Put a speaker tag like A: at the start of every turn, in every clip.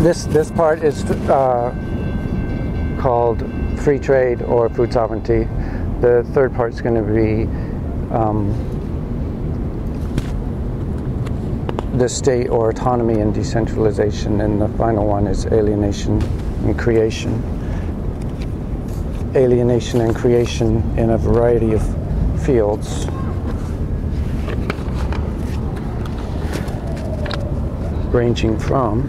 A: This part is called free trade or food sovereignty. The third part is going to be the state or autonomy and decentralization, and the final one is alienation and creation. Alienation and creation in a variety of fields. Ranging from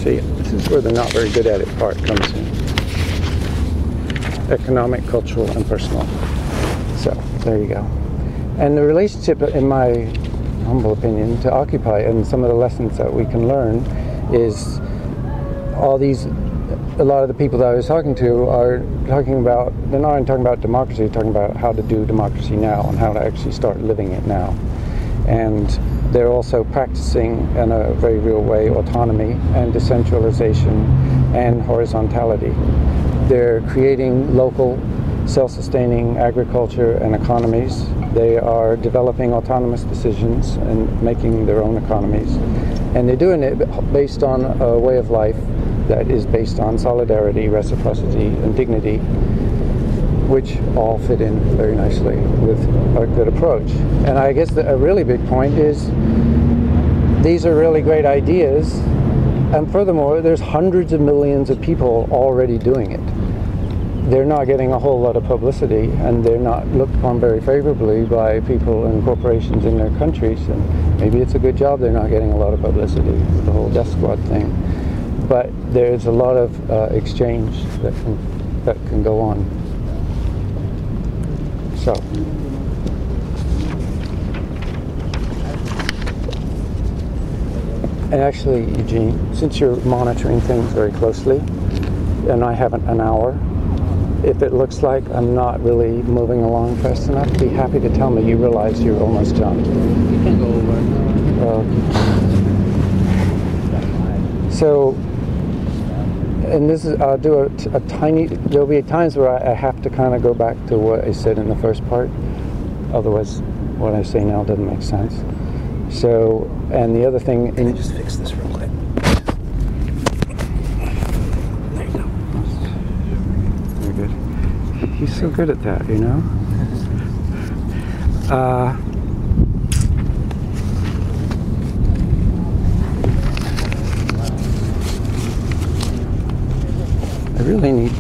A: see, this is where the not very good at it part comes in. Economic, cultural, and personal. So, there you go. And the relationship, in my humble opinion, to Occupy and some of the lessons that we can learn is all these, a lot of the people that I was talking to are talking about, they're not only talking about democracy, they're talking about how to do democracy now and how to actually start living it now. And they're also practicing in a very real way autonomy and decentralization and horizontality. They're creating local self-sustaining agriculture and economies. They are developing autonomous decisions and making their own economies. And they're doing it based on a way of life that is based on solidarity, reciprocity, and dignity, which all fit in very nicely with a good approach. And I guess a really big point is these are really great ideas, and furthermore, there's hundreds of millions of people already doing it. They're not getting a whole lot of publicity, and they're not looked upon very favorably by people and corporations in their countries, and maybe it's a good job they're not getting a lot of publicity with the whole death squad thing. But there's a lot of exchange that can go on. So, and actually, Eugene, since you're monitoring things very closely, and I have an hour, if it looks like I'm not really moving along fast enough, be happy to tell me you realize you're almost done.
B: You can go over.
A: So, and this is, I'll do a tiny, there'll be times where I have to kind of go back to what I said in the first part. Otherwise, what I say now doesn't make sense. So, and the other thing...
B: Can I just fix this real quick? There you go.
A: Very good. He's so good at that, you know? I really need a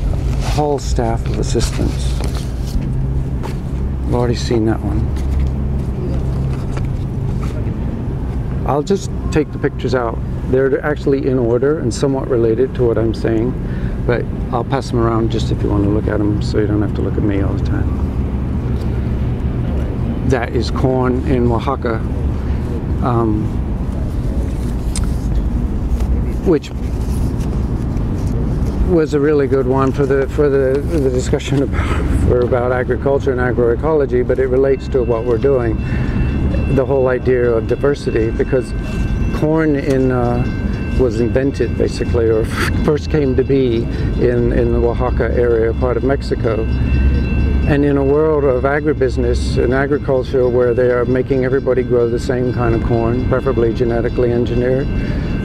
A: whole staff of assistants. I've already seen that one. I'll just take the pictures out. They're actually in order and somewhat related to what I'm saying, but I'll pass them around just if you want to look at them so you don't have to look at me all the time. That is corn in Oaxaca, which was a really good one for the discussion about agriculture and agroecology, but it relates to what we're doing. The whole idea of diversity, because corn was invented basically, or first came to be in the Oaxaca area, part of Mexico. And in a world of agribusiness and agriculture where they are making everybody grow the same kind of corn, preferably genetically engineered,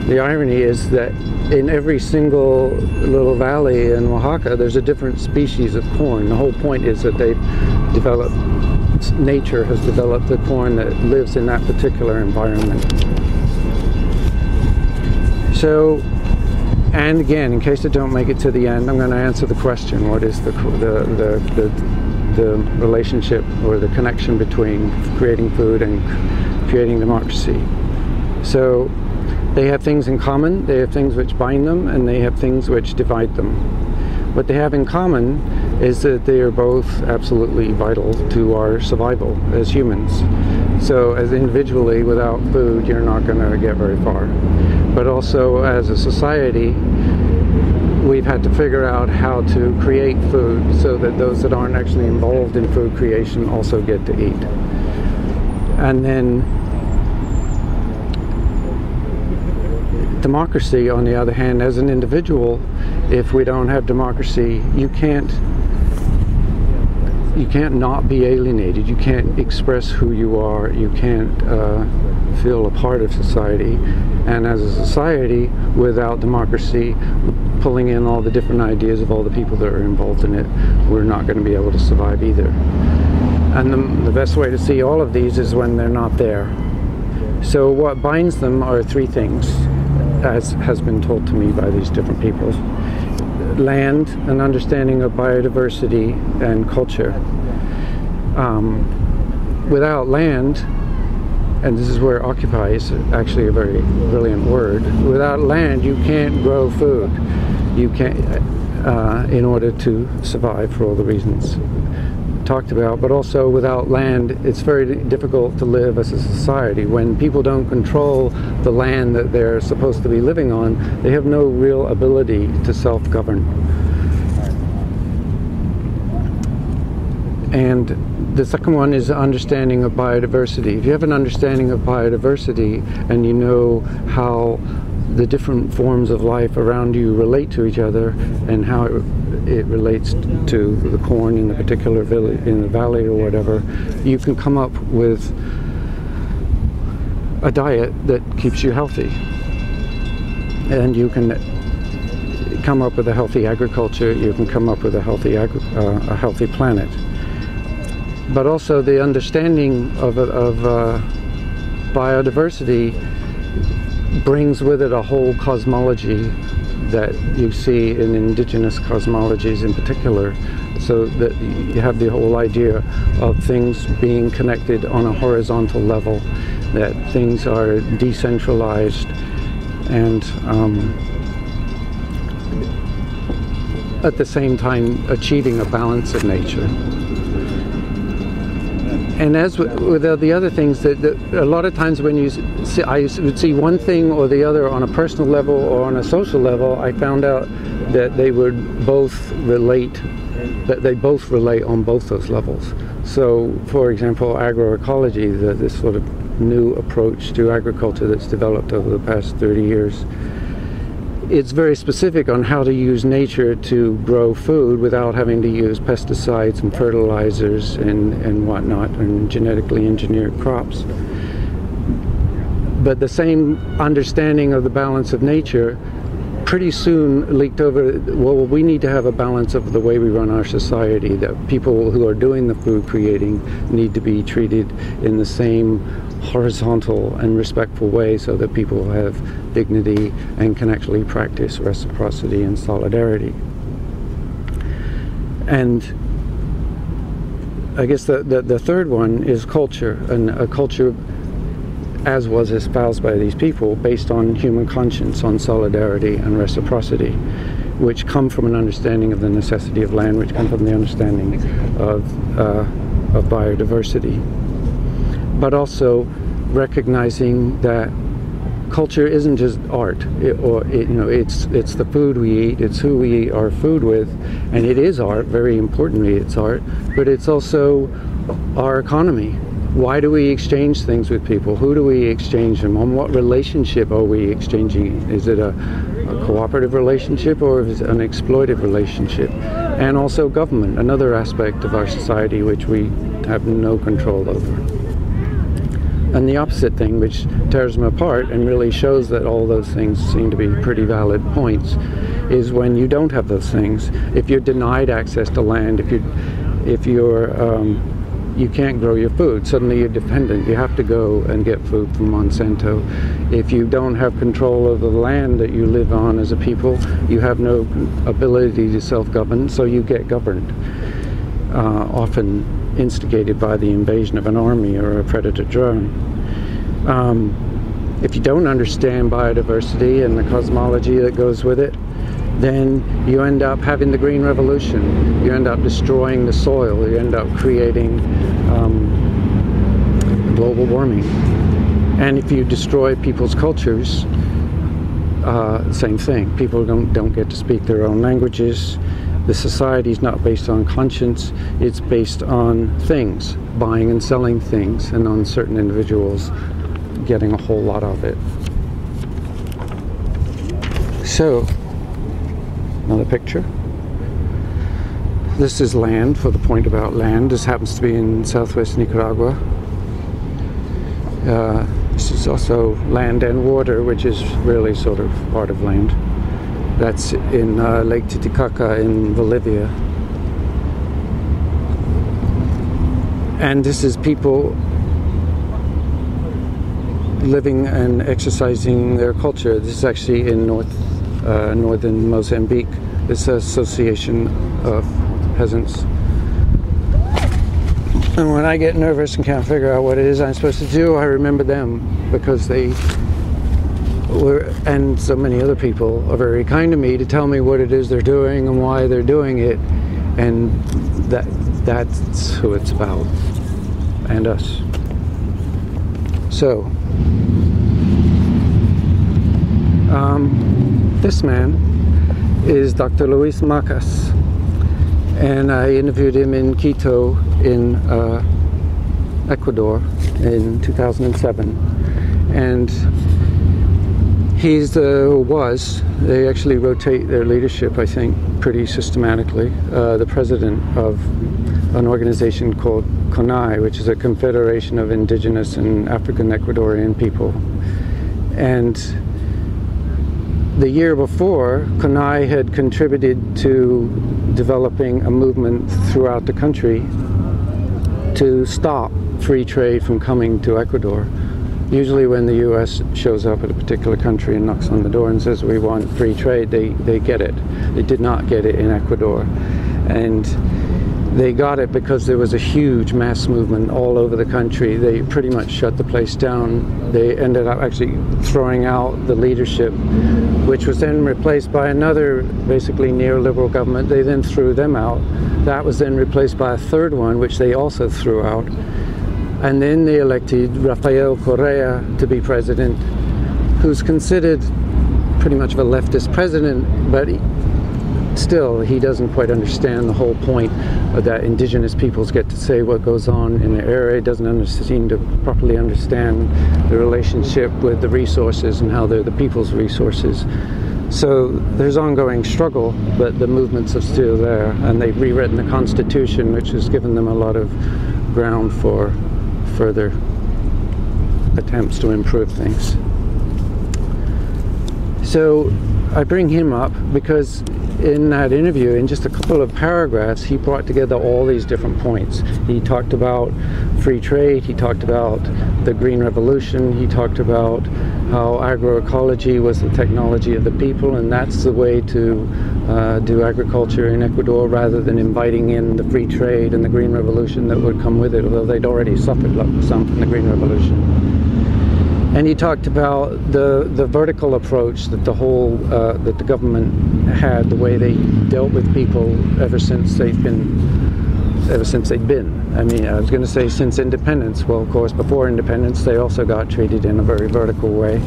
A: the irony is that in every single little valley in Oaxaca, there's a different species of corn. The whole point is that they've developed, nature has developed the corn that lives in that particular environment. So, and again, in case I don't make it to the end, I'm going to answer the question: what is the relationship or the connection between creating food and creating democracy? So, they have things in common, they have things which bind them, and they have things which divide them. What they have in common is that they are both absolutely vital to our survival as humans. So as individually, without food, you're not going to get very far. But also as a society, we've had to figure out how to create food so that those that aren't actually involved in food creation also get to eat. And then democracy, on the other hand, as an individual, if we don't have democracy, you can't you can't not be alienated. You can't express who you are. You can't feel a part of society. And as a society, without democracy, pulling in all the different ideas of all the people that are involved in it, we're not going to be able to survive either. And the best way to see all of these is when they're not there. So what binds them are three things, as has been told to me by these different people. Land, an understanding of biodiversity and culture. Without land, and this is where occupy is actually a very brilliant word, without land you can't grow food. You can't, in order to survive for all the reasons talked about, but also without land it's very difficult to live as a society. When people don't control the land that they're supposed to be living on, they have no real ability to self-govern. And the second one is understanding of biodiversity. If you have an understanding of biodiversity and you know how the different forms of life around you relate to each other and how it relates to the corn in the particular village, in the valley or whatever, you can come up with a diet that keeps you healthy. And you can come up with a healthy agriculture, you can come up with a healthy planet. But also the understanding of biodiversity brings with it a whole cosmology that you see in indigenous cosmologies in particular, so that you have the whole idea of things being connected on a horizontal level, that things are decentralized and at the same time achieving a balance of nature. And as with the other things, that a lot of times when you see, I would see one thing or the other on a personal level or on a social level, I found out that they would both relate, that they both relate on both those levels. So, for example, agroecology, this sort of new approach to agriculture that's developed over the past 30 years, it's very specific on how to use nature to grow food without having to use pesticides and fertilizers and whatnot, and genetically engineered crops. But the same understanding of the balance of nature pretty soon leaked over, well, we need to have a balance of the way we run our society, that people who are doing the food creating need to be treated in the same horizontal and respectful way, so that people have dignity and can actually practice reciprocity and solidarity. And I guess the third one is culture, and a culture as was espoused by these people, based on human conscience, on solidarity and reciprocity, which come from an understanding of the necessity of land, which come from the understanding of biodiversity. But also recognizing that culture isn't just art, it's the food we eat, it's who we eat our food with, and it is art, very importantly it's art, but it's also our economy. Why do we exchange things with people? Who do we exchange them? On what relationship are we exchanging? Is it a cooperative relationship or is it an exploitive relationship? And also government, another aspect of our society which we have no control over. And the opposite thing, which tears them apart and really shows that all those things seem to be pretty valid points, is when you don't have those things. If you're denied access to land, you can't grow your food. Suddenly you're dependent. You have to go and get food from Monsanto. If you don't have control of the land that you live on as a people, you have no ability to self-govern, so you get governed. Often instigated by the invasion of an army or a predator drone. If you don't understand biodiversity and the cosmology that goes with it, then you end up having the Green Revolution. You end up destroying the soil. You end up creating global warming. And if you destroy people's cultures, same thing. People don't get to speak their own languages. The society is not based on conscience. It's based on things, buying and selling things, and on certain individuals getting a whole lot of it. So, another picture. This is land, for the point about land. This happens to be in southwest Nicaragua. This is also land and water, which is really sort of part of land. That's in Lake Titicaca in Bolivia. And this is people living and exercising their culture. This is actually in northern Mozambique. It's an association of peasants. And when I get nervous and can't figure out what it is I'm supposed to do, I remember them, because they were, and so many other people are very kind to me to tell me what it is they're doing and why they're doing it, and that's who it's about, and us. So this man is Dr. Luis Macas, and I interviewed him in Quito in Ecuador in 2007, and they actually rotate their leadership, I think, pretty systematically. The president of an organization called CONAI, which is a Confederation of Indigenous and African Ecuadorian People. And the year before, CONAI had contributed to developing a movement throughout the country to stop free trade from coming to Ecuador. Usually when the U.S. shows up at a particular country and knocks on the door and says we want free trade, they get it. They did not get it in Ecuador. And they got it because there was a huge mass movement all over the country. They pretty much shut the place down. They ended up actually throwing out the leadership, which was then replaced by another basically neoliberal government. They then threw them out. That was then replaced by a third one, which they also threw out. And then they elected Rafael Correa to be president, who's considered pretty much of a leftist president, but still he doesn't quite understand the whole point of that indigenous peoples get to say what goes on in the area. He doesn't seem to properly understand the relationship with the resources and how they're the people's resources. So there's ongoing struggle, but the movements are still there, and they've rewritten the Constitution, which has given them a lot of ground for further attempts to improve things. So I bring him up because in that interview, in just a couple of paragraphs, he brought together all these different points. He talked about free trade, he talked about the Green Revolution, he talked about how agroecology was the technology of the people, and that's the way to do agriculture in Ecuador, rather than inviting in the free trade and the Green Revolution that would come with it, although they'd already suffered some from the Green Revolution. And he talked about the vertical approach that that the government had, the way they dealt with people ever since they'd been. I mean, I was going to say since independence. Well, of course, before independence, they also got treated in a very vertical way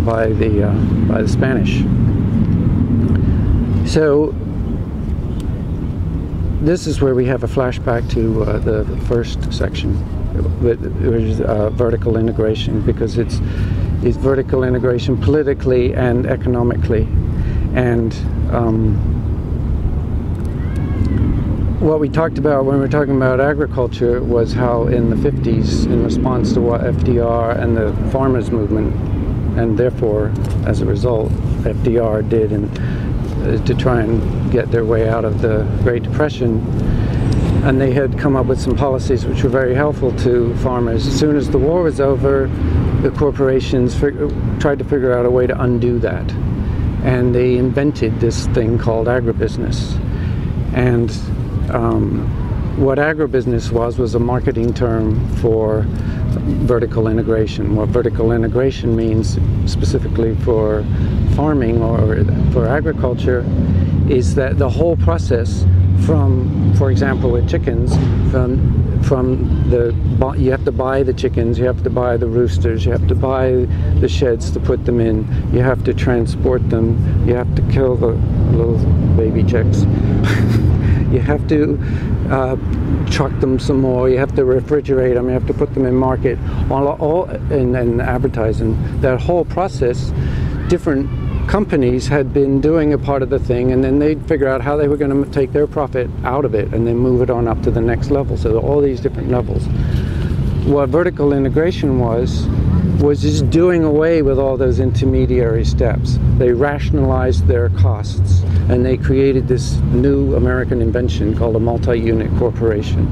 A: by the Spanish. So this is where we have a flashback to the first section, which is vertical integration, because it's vertical integration politically and economically. And what we talked about when we were talking about agriculture was how in the 50s, in response to what FDR and the farmers movement, and therefore as a result FDR did, and to try and get their way out of the Great Depression, and they had come up with some policies which were very helpful to farmers. As soon as the war was over, the corporations tried to figure out a way to undo that, and they invented this thing called agribusiness. And what agribusiness was a marketing term for vertical integration. What vertical integration means specifically for farming or for agriculture is that the whole process from, for example, with chickens, you have to buy the chickens, you have to buy the roosters, you have to buy the sheds to put them in, you have to transport them, you have to kill the little baby chicks, you have to truck them some more, you have to refrigerate them, you have to put them in market, and advertising. That whole process, different companies had been doing a part of the thing, and then they'd figure out how they were going to take their profit out of it and then move it on up to the next level. So all these different levels. What vertical integration was just doing away with all those intermediary steps. They rationalized their costs, and they created this new American invention called a multi-unit corporation.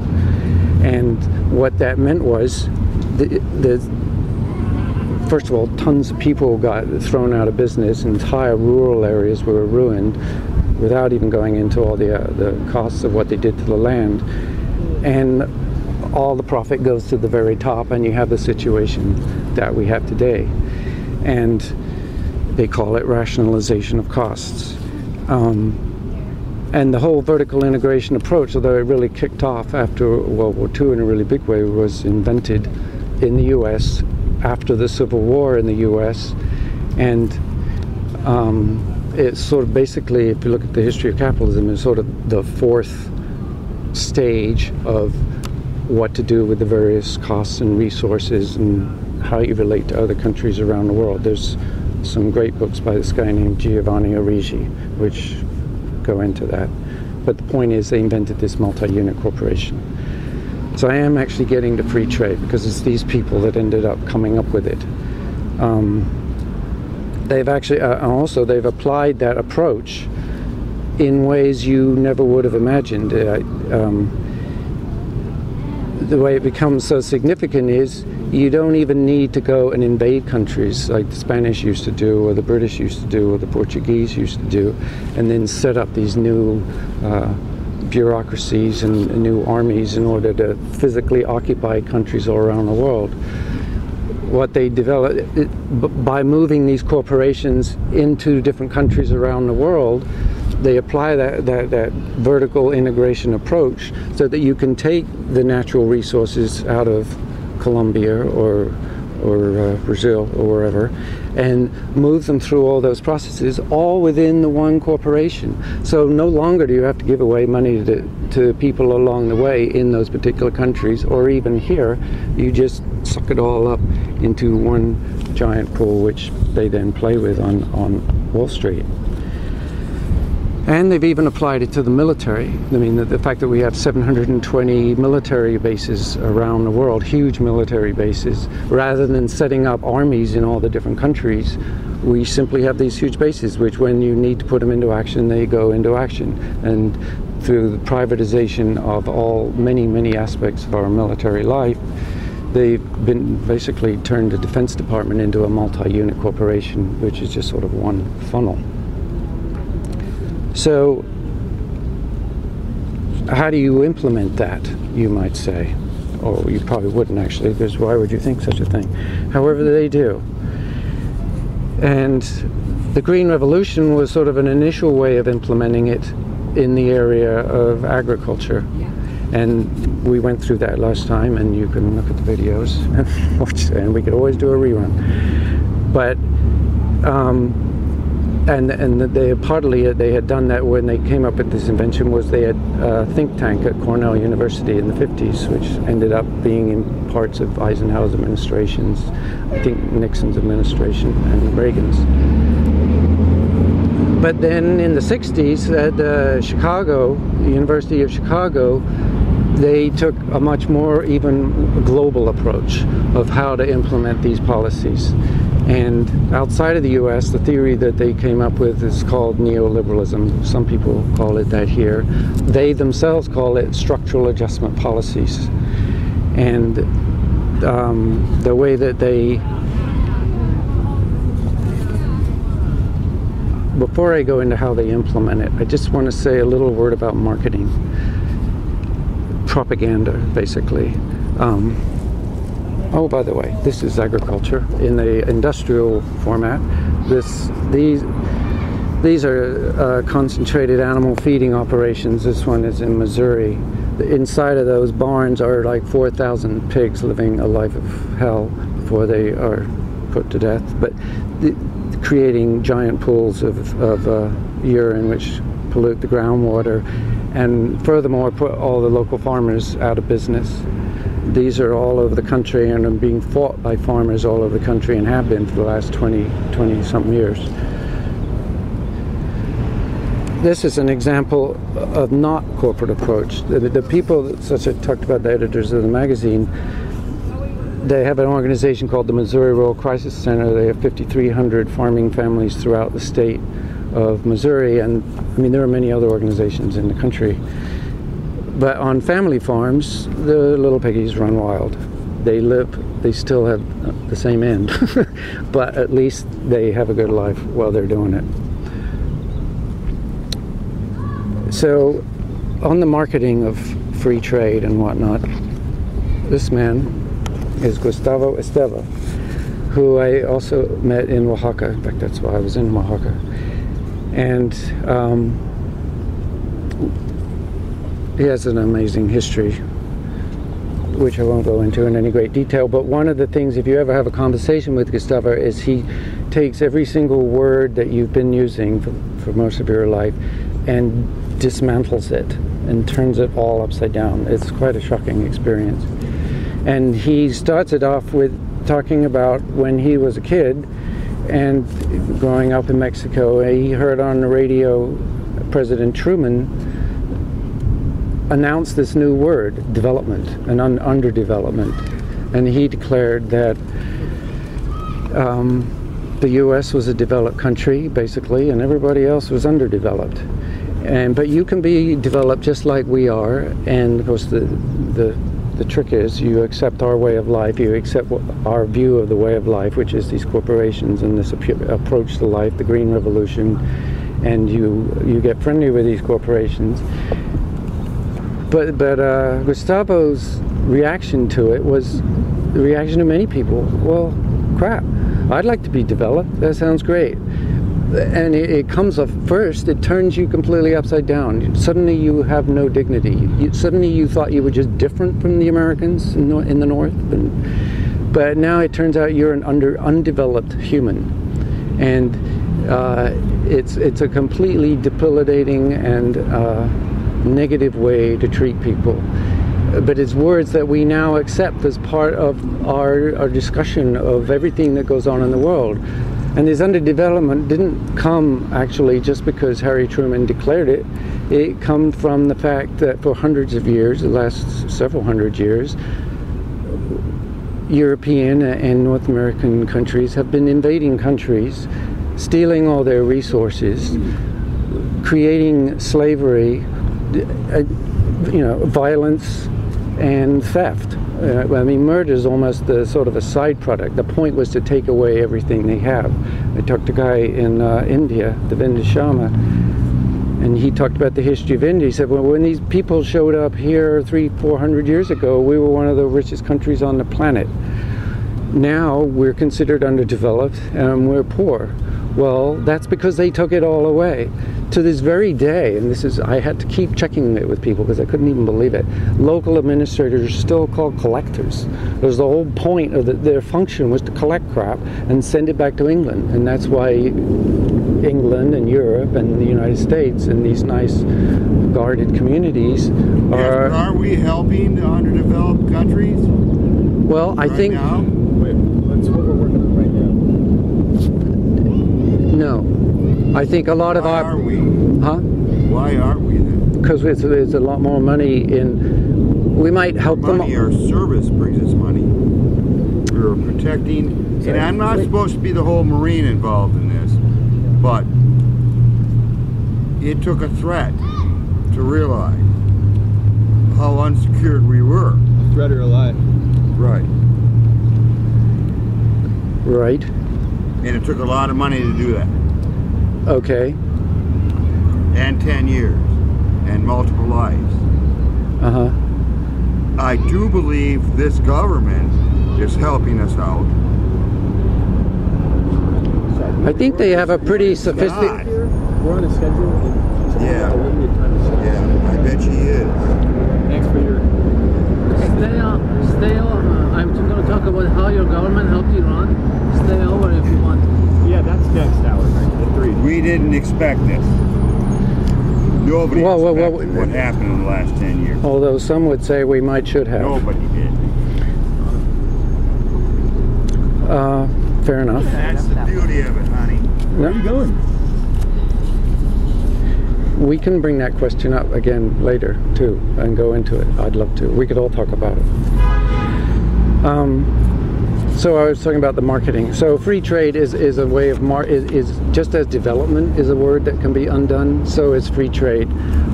A: And what that meant was, first of all, tons of people got thrown out of business. Entire rural areas were ruined, without even going into all the costs of what they did to the land. And all the profit goes to the very top, and you have the situation that we have today. And they call it rationalization of costs. And the whole vertical integration approach, although it really kicked off after World War II in a really big way, was invented in the U.S. after the Civil War in the U.S. And it's sort of basically, if you look at the history of capitalism, it's sort of the fourth stage of what to do with the various costs and resources and how you relate to other countries around the world. There's some great books by this guy named Giovanni Origi, which go into that. But the point is, they invented this multi-unit corporation. So I am actually getting to free trade because it's these people that ended up coming up with it. They've actually also they've applied that approach in ways you never would have imagined. The way it becomes so significant is you don't even need to go and invade countries like the Spanish used to do, or the British used to do, or the Portuguese used to do, and then set up these new bureaucracies and new armies in order to physically occupy countries all around the world. What they developed by moving these corporations into different countries around the world, they apply that vertical integration approach so that you can take the natural resources out of Colombia or Brazil or wherever and move them through all those processes, all within the one corporation. So no longer do you have to give away money to people along the way in those particular countries, or even here. You just suck it all up into one giant pool, which they then play with on Wall Street. And they've even applied it to the military. I mean, the fact that we have 720 military bases around the world, huge military bases, rather than setting up armies in all the different countries, we simply have these huge bases, which when you need to put them into action, they go into action. And through the privatization of many aspects of our military life, they've been basically turned the Defense Department into a multi-unit corporation, which is just sort of one funnel. So, how do you implement that, you might say? Or you probably wouldn't actually, because why would you think such a thing? However, they do. And the Green Revolution was sort of an initial way of implementing it in the area of agriculture. And we went through that last time, and you can look at the videos and watch, and we could always do a rerun. But and they had done that when they came up with this invention. Was they had a think tank at Cornell University in the 50s, which ended up being in parts of Eisenhower's administrations, I think Nixon's administration, and Reagan's. But then in the 60s at Chicago, the University of Chicago, they took a much more even global approach of how to implement these policies. And outside of the U.S., the theory that they came up with is called neoliberalism. Some people call it that here. They themselves call it structural adjustment policies. And the way that they... Before I go into how they implement it, I just want to say a little word about marketing. Propaganda, basically. Oh, by the way, this is agriculture in the industrial format. These are concentrated animal feeding operations. This one is in Missouri. Inside of those barns are like 4,000 pigs living a life of hell before they are put to death, but creating giant pools of urine which pollute the groundwater, and furthermore put all the local farmers out of business. These are all over the country and are being fought by farmers all over the country, and have been for the last 20-something years. this is an example of not corporate approach. The people, such as I talked about, the editors of the magazine, they have an organization called the Missouri Rural Crisis Center. They have 5,300 farming families throughout the state of Missouri, and I mean there are many other organizations in the country. But on family farms, the little piggies run wild. They still have the same end, but at least they have a good life while they're doing it. So, on the marketing of free trade and whatnot, this man is Gustavo Esteva, who I also met in Oaxaca. In fact, that's why I was in Oaxaca. And he has an amazing history, which I won't go into in any great detail. But one of the things, if you ever have a conversation with Gustavo, is he takes every single word that you've been using for most of your life and dismantles it and turns it all upside down. It's quite a shocking experience. And he starts it off with talking about when he was a kid and growing up in Mexico. He heard on the radio President Truman announced this new word, development, and underdevelopment. And he declared that the U.S. was a developed country, basically, and everybody else was underdeveloped. But you can be developed just like we are, and of course the trick is you accept our way of life, you accept our view of the way of life, which is these corporations and this approach to life, the Green Revolution, and you get friendly with these corporations. But Gustavo's reaction to it was the reaction of many people. Well, crap, I'd like to be developed. That sounds great. And it comes up first, it turns you completely upside down. Suddenly you have no dignity. Suddenly you thought you were just different from the Americans in the North. But now it turns out you're an undeveloped human. And it's a completely debilitating and negative way to treat people. But it's words that we now accept as part of our discussion of everything that goes on in the world. And this underdevelopment didn't come actually just because Harry Truman declared it. It comes from the fact that for hundreds of years, the last several hundred years, European and North American countries have been invading countries, stealing all their resources, creating slavery, violence and theft. I mean, murder is almost sort of a side product. The point was to take away everything they have. I talked to a guy in India, Davinder Sharma, and he talked about the history of India. He said, well, when these people showed up here 300-400 years ago, we were one of the richest countries on the planet. Now we're considered underdeveloped and we're poor. Well, that's because they took it all away. To this very day, and I had to keep checking it with people because I couldn't even believe it, local administrators are still called collectors. There's the whole point of their function was to collect crap and send it back to England. And that's why England and Europe and the United States and these nice guarded communities are...
C: Yes, are we helping the underdeveloped countries?
A: Well, I think...
C: Now?
B: Wait, that's what we're working on right now.
A: No. I think a lot of our...
C: Why are we?
A: Huh?
C: Why aren't we then?
A: Because there's a lot more money in... We might help them...
C: Money, our service brings us money. We're protecting... And I'm not supposed to be the whole Marine involved in this, but it took a threat to realize how unsecured we were.
B: Threat or a lie?
C: Right.
A: Right.
C: And it took a lot of money to do that.
A: Okay.
C: And 10 years. And multiple lives.
A: Uh-huh.
C: I do believe this government is helping us out.
A: I think they have a pretty sophisticated...
B: We're on a schedule.
C: Yeah.
B: A limited time to schedule.
C: Yeah, I bet she is.
B: Thanks for your...
D: Stay on. I'm going to talk about how your government helped you run. Stay over if you want.
B: Yeah, that's next hour, right? At 3.
C: We didn't expect this. Nobody expected what happened in the last 10 years.
A: Although some would say we should have.
C: Nobody did.
A: Fair enough.
C: That's the beauty of it, honey.
B: Where are you going?
A: we can bring that question up again later too and go into it. I'd love to. We could all talk about it. So I was talking about the marketing. So free trade is a way of is just as development is a word that can be undone, so is free trade.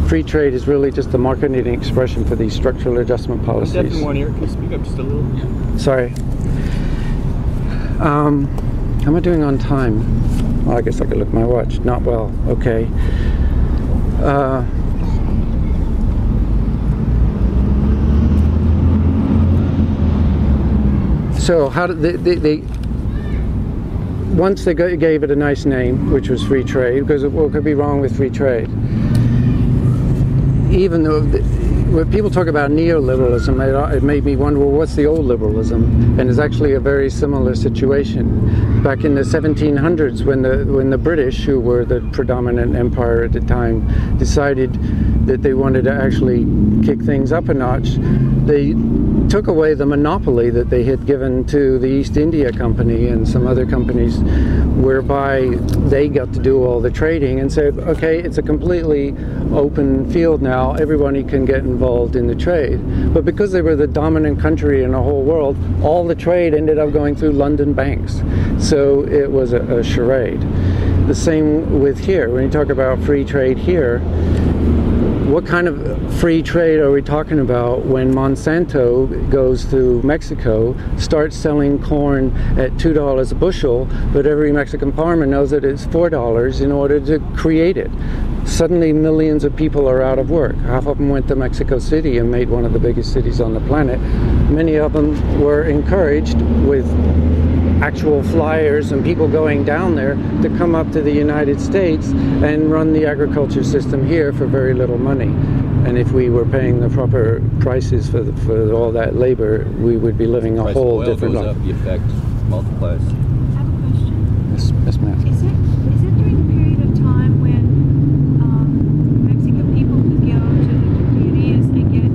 A: Free trade is really just the marketing expression for these structural adjustment policies.
B: Definitely one ear. Can you speak up just a little? Yeah.
A: Sorry. How am I doing on time? Well, I guess I could look at my watch. Not well. Okay. So how did they once they gave it a nice name, which was free trade, because what could be wrong with free trade? Even though when people talk about neoliberalism, it made me wonder, well, what's the old liberalism? And it's actually a very similar situation. Back in the 1700s, when the British, who were the predominant empire at the time, decided that they wanted to actually kick things up a notch, they took away the monopoly that they had given to the East India Company and some other companies, whereby they got to do all the trading, and said, okay, it's a completely open field now, everybody can get involved in the trade. But because they were the dominant country in the whole world, all the trade ended up going through London banks. So it was a charade. The same with here. When you talk about free trade here, what kind of free trade are we talking about when Monsanto goes to Mexico, starts selling corn at $2 a bushel, but every Mexican farmer knows that it's $4 in order to create it? Suddenly millions of people are out of work. Half of them went to Mexico City and made one of the biggest cities on the planet. Many of them were encouraged with actual flyers and people going down there to come up to the United States and run the agriculture system here for very little money. And if we were paying the proper prices for all that labor, we would be living a whole different life.
B: The effect multiplies.
E: I have a question.
A: Yes, ma'am.
E: Is it during the period of time when Mexican people could go to the tortilleries and get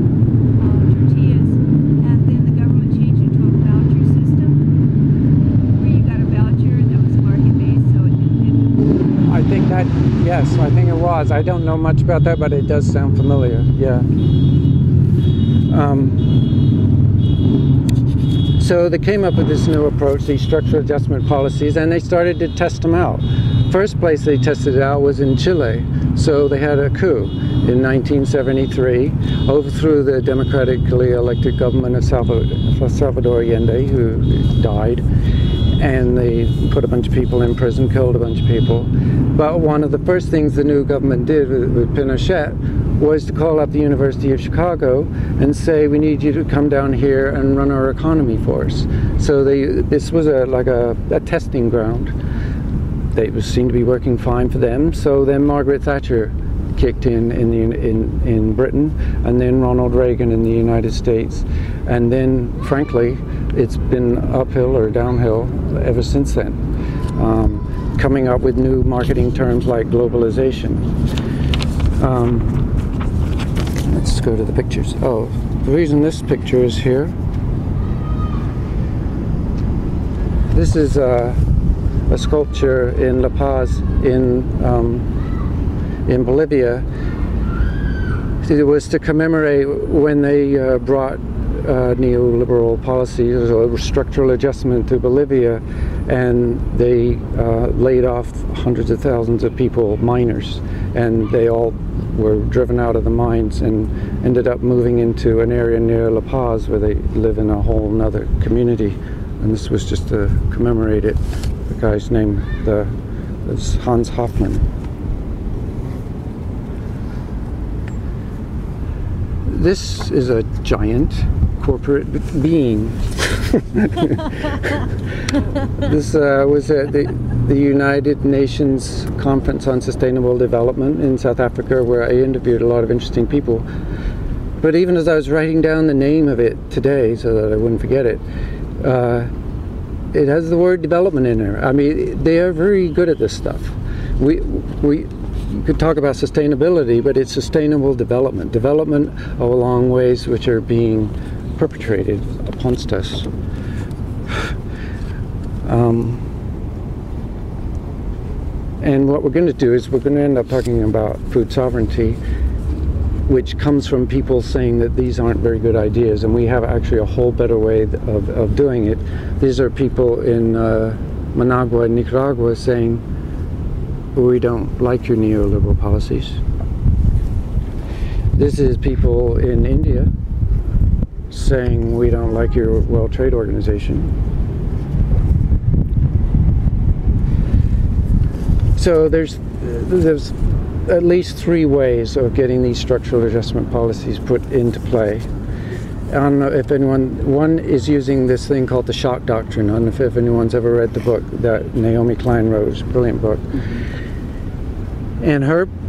E: tortillas, and then the government changed it to a voucher system, where you got a voucher that was market-based, so it didn't...
A: I think that, yes, I think it was. I don't know much about that, but it does sound familiar, yeah. So they came up with this new approach, these structural adjustment policies, and they started to test them out. First place they tested it out was in Chile. So they had a coup in 1973, overthrew the democratically elected government of Salvador Allende, who died, and they put a bunch of people in prison, killed a bunch of people. But one of the first things the new government did with Pinochet was to call up the University of Chicago and say, we need you to come down here and run our economy for us. So this was like a testing ground. They seemed to be working fine for them. So then Margaret Thatcher kicked in Britain, and then Ronald Reagan in the United States. And then, frankly, it's been uphill or downhill ever since then. Coming up with new marketing terms like globalization. Let's go to the pictures. Oh, the reason this picture is here, this is a sculpture in La Paz in Bolivia. It was to commemorate when they brought neoliberal policies or structural adjustment to Bolivia, and they laid off hundreds of thousands of people, miners, and they all were driven out of the mines and ended up moving into an area near La Paz where they live in a whole nother community. And this was just to commemorate it. The guy's name is Hans Hofmann. This is a giant corporate being. This was at the United Nations Conference on Sustainable Development in South Africa, where I interviewed a lot of interesting people. But even as I was writing down the name of it today, so that I wouldn't forget it, it has the word development in there. I mean, they are very good at this stuff. We could talk about sustainability, but it's sustainable development. Development along ways which are being perpetrated upon us. And what we're going to do is we're going to end up talking about food sovereignty, which comes from people saying that these aren't very good ideas, and we have actually a whole better way of doing it. These are people in Managua, Nicaragua, saying, we don't like your neoliberal policies. This is people in India saying, we don't like your World Trade Organization. So there's at least 3 ways of getting these structural adjustment policies put into play. I don't know if one is using this thing called the shock doctrine. I don't know if anyone's ever read the book that Naomi Klein wrote, brilliant book. And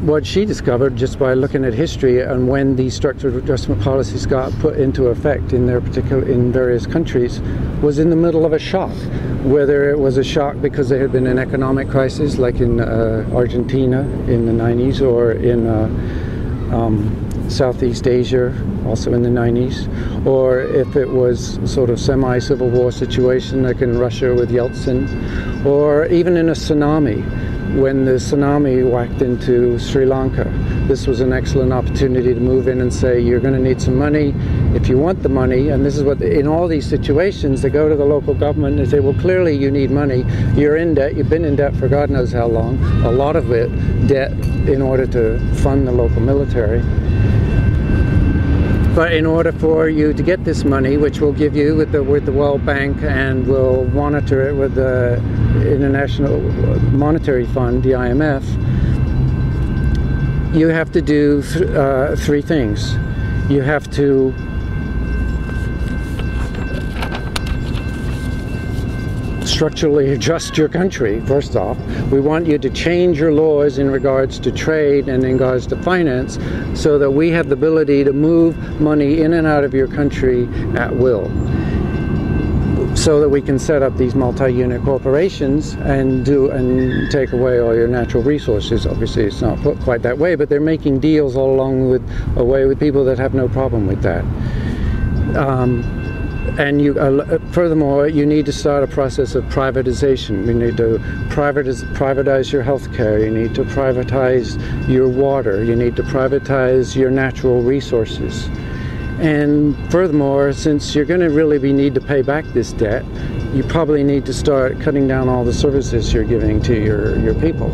A: what she discovered just by looking at history and when these structural adjustment policies got put into effect in various countries was in the middle of a shock. Whether it was a shock because there had been an economic crisis like in Argentina in the 90s, or in Southeast Asia also in the 90s, or if it was sort of semi-civil war situation like in Russia with Yeltsin, or even in a tsunami. When the tsunami whacked into Sri Lanka, this was an excellent opportunity to move in and say, you're going to need some money. If you want the money, and this is what, in all these situations, they go to the local government and they say, well, clearly you need money. You're in debt. You've been in debt for God knows how long. A lot of it, debt in order to fund the local military. But in order for you to get this money, which we'll give you with the World Bank, and we'll monitor it with the International Monetary Fund, the IMF, you have to do 3 things. You have to structurally adjust your country, first off. We want you to change your laws in regards to trade and in regards to finance so that we have the ability to move money in and out of your country at will, so that we can set up these multi-unit corporations and take away all your natural resources. Obviously it's not put quite that way, but they're making deals all along with people that have no problem with that. And furthermore, you need to start a process of privatization. You need to privatize your health care. You need to privatize your water. You need to privatize your natural resources. And furthermore, since you're going to really need to pay back this debt, you probably need to start cutting down all the services you're giving to your people.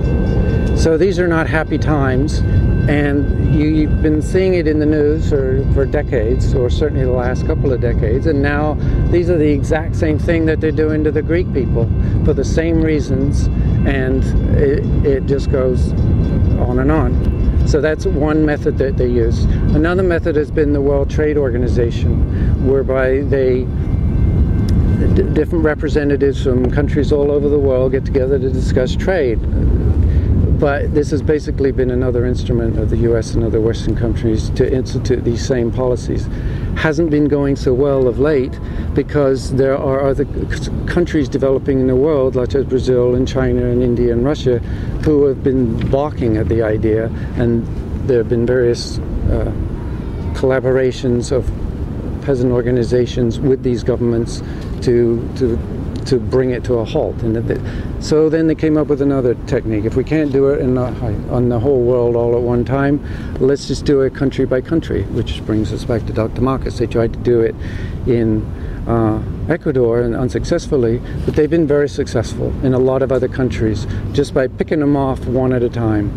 A: So these are not happy times, and you've been seeing it in the news for decades, or certainly the last couple of decades, and now these are the exact same thing that they're doing to the Greek people for the same reasons, and it just goes on and on. So that's one method that they use. Another method has been the World Trade Organization, whereby different representatives from countries all over the world get together to discuss trade. But this has basically been another instrument of the US and other Western countries to institute these same policies. Hasn't been going so well of late because there are other countries developing in the world, like as Brazil and China and India and Russia, who have been balking at the idea, and there have been various collaborations of peasant organizations with these governments to bring it to a halt. And so then they came up with another technique. If we can't do it on the whole world all at one time, let's just do it country by country, which brings us back to Dr. Marcus. They tried to do it in Ecuador and unsuccessfully, but they've been very successful in a lot of other countries just by picking them off one at a time.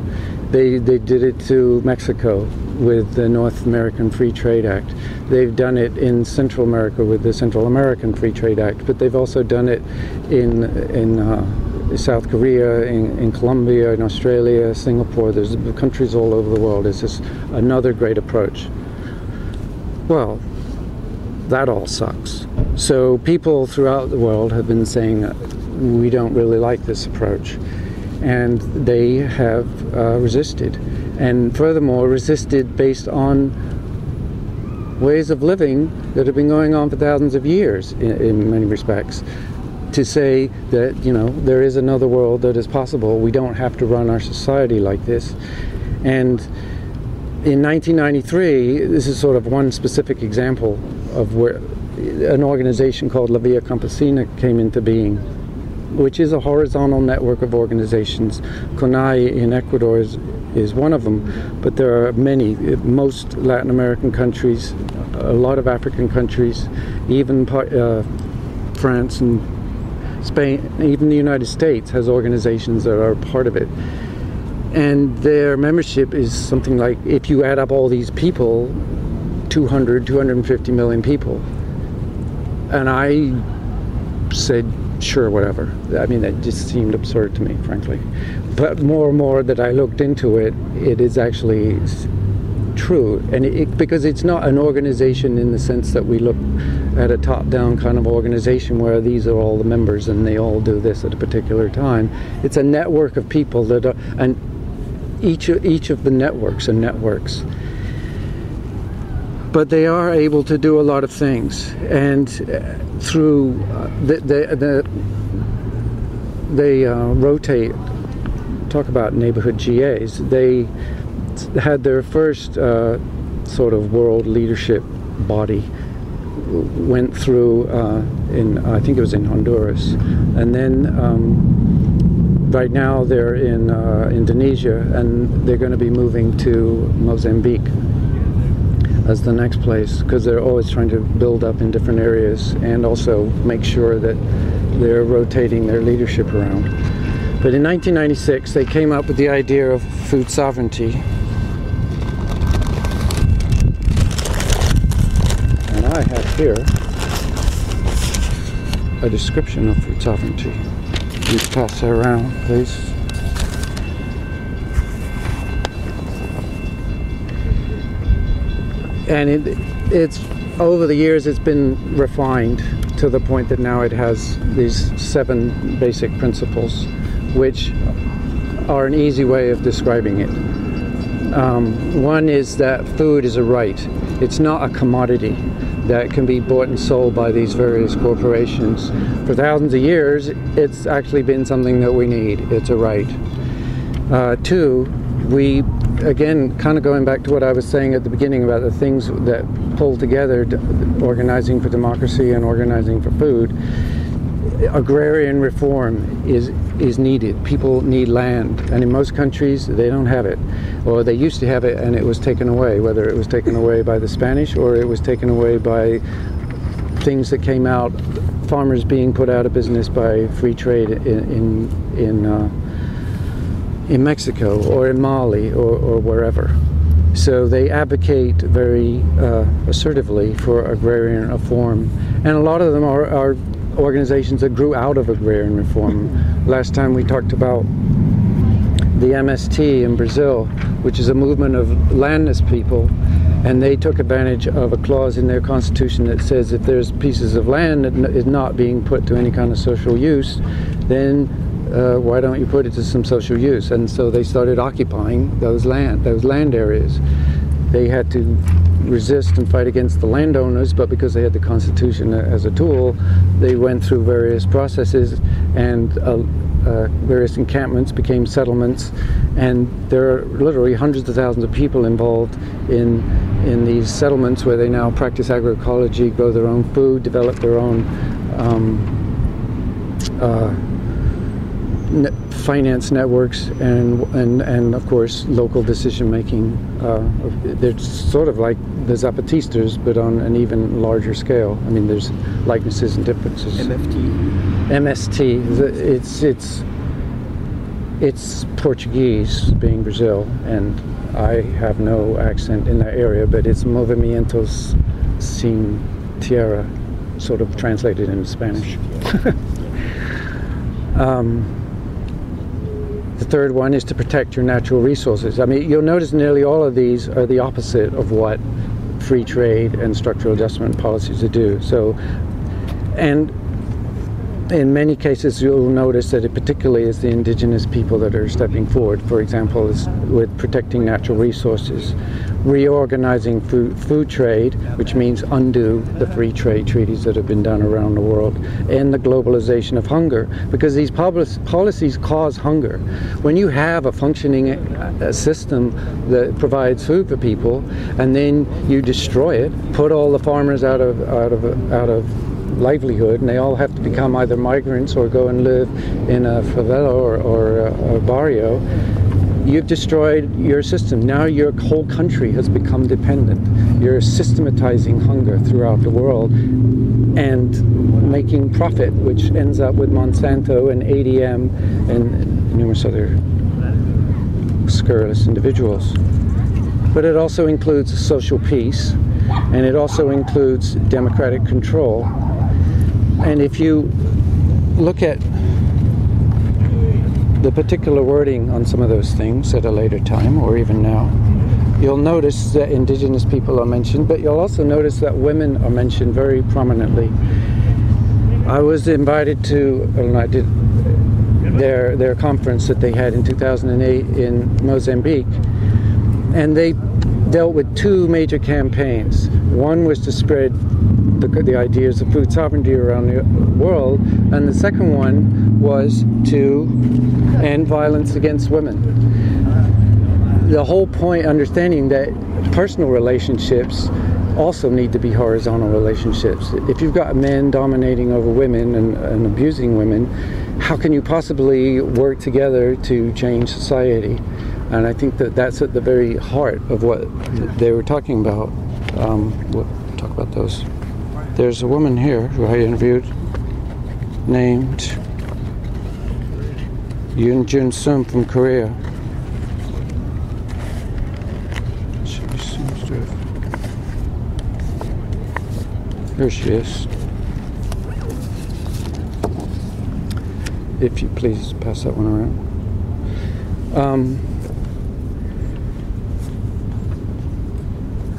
A: They did it to Mexico with the North American Free Trade Act. They've done it in Central America with the Central American Free Trade Act, but they've also done it in South Korea, in Colombia, in Australia, Singapore. There's countries all over the world. It's just another great approach. Well, that all sucks. So people throughout the world have been saying we don't really like this approach, and they have resisted, and furthermore resisted based on ways of living that have been going on for thousands of years in many respects, to say that, you know, there is another world that is possible. We don't have to run our society like this. And in 1993, this is sort of one specific example of where an organization called La Via Campesina came into being. which is a horizontal network of organizations. CONAI in Ecuador is one of them, but there are many. Most Latin American countries, a lot of African countries, even France and Spain, even the United States has organizations that are part of it. And their membership is something like, if you add up all these people, 250 million people. And I said, sure, whatever. I mean, that just seemed absurd to me, frankly. But more and more that I looked into it, it is actually true. And because it's not an organization in the sense that we look at a top-down kind of organization where these are all the members and they all do this at a particular time. It's a network of people that are, and each of the networks are networks. But they are able to do a lot of things, and through they rotate. Talk about neighborhood GAs. They had their first sort of world leadership body. Went through I think it was in Honduras, and then right now they're in Indonesia, and they're going to be moving to Mozambique as the next place, because they're always trying to build up in different areas and also make sure that they're rotating their leadership around. But in 1996 they came up with the idea of food sovereignty. And I have here a description of food sovereignty. You pass that around, please. And it's over the years it's been refined to the point that now it has these 7 basic principles, which are an easy way of describing it. One is that food is a right. It's not a commodity that can be bought and sold by these various corporations. For thousands of years, it's actually been something that we need. It's a right. 2, we, again, kind of going back to what I was saying at the beginning about the things that pull together, organizing for democracy and organizing for food, agrarian reform is needed. People need land, and in most countries they don't have it, or they used to have it and it was taken away, whether it was taken away by the Spanish or it was taken away by things that came out, farmers being put out of business by free trade in Mexico or in Mali or wherever. So they advocate very assertively for agrarian reform, and a lot of them are organizations that grew out of agrarian reform. Last time we talked about the MST in Brazil, which is a movement of landless people, and they took advantage of a clause in their constitution that says if there's pieces of land that is not being put to any kind of social use, then why don't you put it to some social use? And so they started occupying those land areas. They had to resist and fight against the landowners, but because they had the Constitution as a tool, they went through various processes, and various encampments became settlements, and there are literally hundreds of thousands of people involved in these settlements where they now practice agroecology, grow their own food, develop their own finance networks, and of course local decision making. They're sort of like the Zapatistas, but on an even larger scale. I mean, there's likenesses and differences. MST. It's Portuguese, being Brazil, and I have no accent in that area, but it's Movimentos Sin Tierra, sort of translated into Spanish. The third one is to protect your natural resources. I mean, you'll notice nearly all of these are the opposite of what free trade and structural adjustment policies do. So, and in many cases you'll notice that it particularly is the indigenous people that are stepping forward. For example, is with protecting natural resources, reorganizing food trade, which means undo the free trade treaties that have been done around the world, and the globalization of hunger, because these policies cause hunger. When you have a functioning system that provides food for people, and then you destroy it, put all the farmers out of livelihood, and they all have to become either migrants or go and live in a favela or a barrio, you've destroyed your system. Now your whole country has become dependent. You're systematizing hunger throughout the world and making profit, which ends up with Monsanto and ADM and numerous other scurrilous individuals. But it also includes social peace, and it also includes democratic control. And if you look at the particular wording on some of those things at a later time, or even now, you'll notice that indigenous people are mentioned, but you'll also notice that women are mentioned very prominently. I was invited to, I did their conference that they had in 2008 in Mozambique, and they dealt with two major campaigns. One was to spread the ideas of food sovereignty around the world, and the second one was to end violence against women. The whole point, understanding that personal relationships also need to be horizontal relationships. If you've got men dominating over women and abusing women, how can you possibly work together to change society? And I think that that's at the very heart of what they were talking about. We'll talk about those. There's a woman here who I interviewed named Yoon Jun Sum from Korea. She seems to have... Here she is. If you please pass that one around.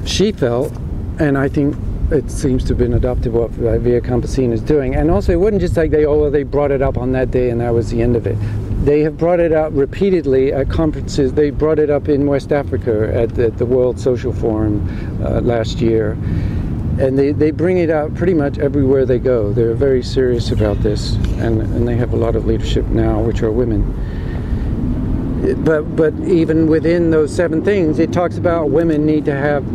A: She felt, and I think it seems to have been adopted what Via Campesina is doing, and also it wasn't just like they brought it up on that day and that was the end of it. They have brought it up repeatedly at conferences. They brought it up in West Africa at the World Social Forum last year, and they bring it up pretty much everywhere they go. They're very serious about this, and they have a lot of leadership now, which are women. But even within those 7 things, it talks about women need to have,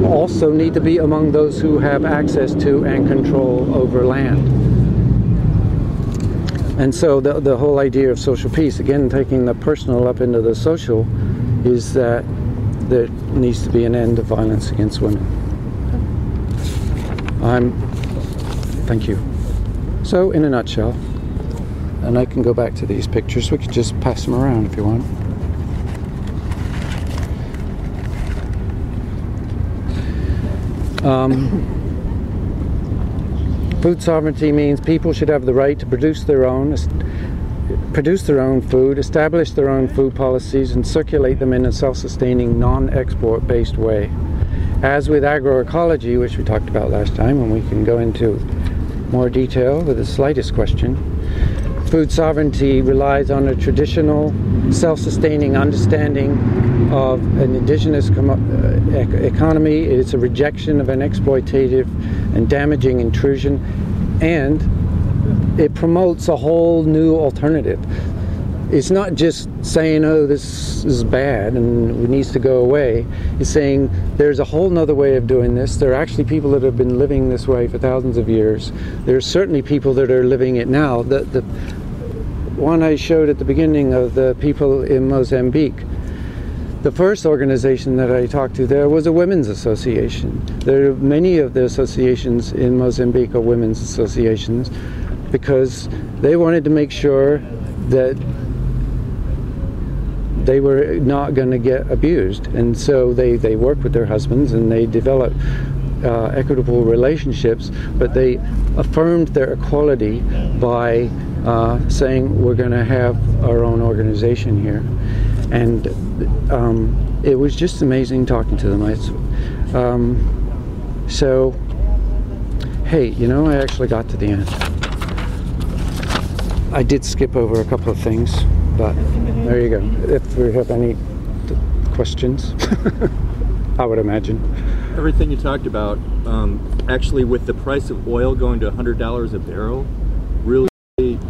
A: also need to be among those who have access to and control over land. And so the whole idea of social peace, again taking the personal up into the social, is that there needs to be an end of violence against women. Thank you. So in a nutshell, and I can go back to these pictures. We could just pass them around if you want. Food sovereignty means people should have the right to produce their own food, establish their own food policies, and circulate them in a self-sustaining, non-export based way. As with agroecology, which we talked about last time, and we can go into more detail with the slightest question, food sovereignty relies on a traditional, self-sustaining understanding of an indigenous economy. It's a rejection of an exploitative and damaging intrusion, and it promotes a whole new alternative. It's not just saying, oh, this is bad and it needs to go away. It's saying there's a whole nother way of doing this. There are actually people that have been living this way for thousands of years. There's certainly people that are living it now. The one I showed at the beginning of the people in Mozambique, the first organization that I talked to there was a women's association. There are many of the associations in Mozambique are women's associations because they wanted to make sure that they were not going to get abused, and so they worked with their husbands and they developed equitable relationships, but they affirmed their equality by saying we're going to have our own organization here. And it was just amazing talking to them. So hey, you know, I actually got to the end. I did skip over a couple of things, but there you go. If we have any questions, I would imagine.
B: Everything you talked about, actually with the price of oil going to $100 a barrel, really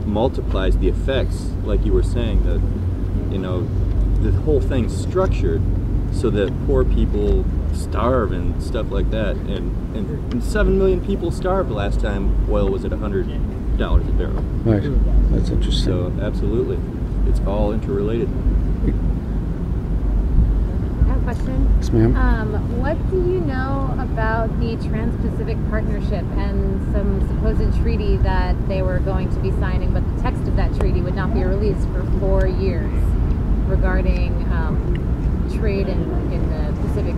B: multiplies the effects, like you were saying, that, you know, the whole thing's structured so that poor people starve and stuff like that. And 7 million people starved last time oil was at $100 a barrel.
A: Right. That's interesting.
B: So absolutely, it's all interrelated.
F: I have a question.
A: Yes, ma'am.
F: What do you know about the Trans-Pacific Partnership and some supposed treaty that they were going to be signing, but the text of that treaty would not be released for 4 years regarding trade in the Pacific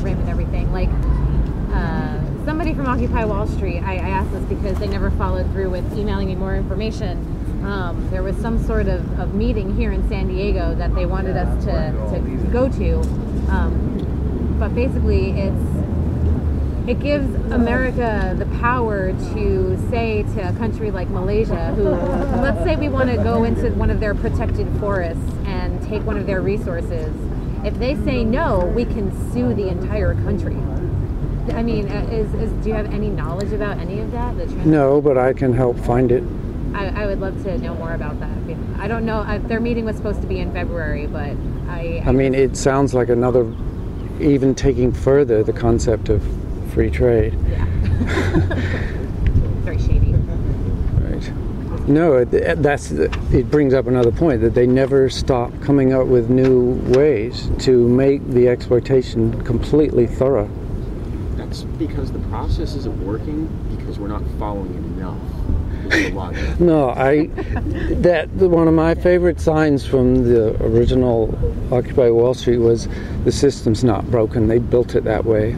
F: Rim and everything? Like, somebody from Occupy Wall Street, I asked this because they never followed through with emailing me more information. There was some sort of meeting here in San Diego that they wanted us to go to, but basically it gives America the power to say to a country like Malaysia, who, let's say we want to go into one of their protected forests and take one of their resources. If they say no, we can sue the entire country. I mean, do you have any knowledge about any of that?
A: No, but I can help find it.
F: I would love to know more about that. I don't know. Their meeting was supposed to be in February, but I
A: mean, it sounds like another, even taking further the concept of free trade.
F: Yeah. Very shady.
A: Right. No, it brings up another point, that they never stop coming up with new ways to make the exploitation completely thorough.
G: That's because the process isn't working, because we're not following it enough.
A: No, one of my favorite signs from the original Occupy Wall Street was the system's not broken. They built it that way.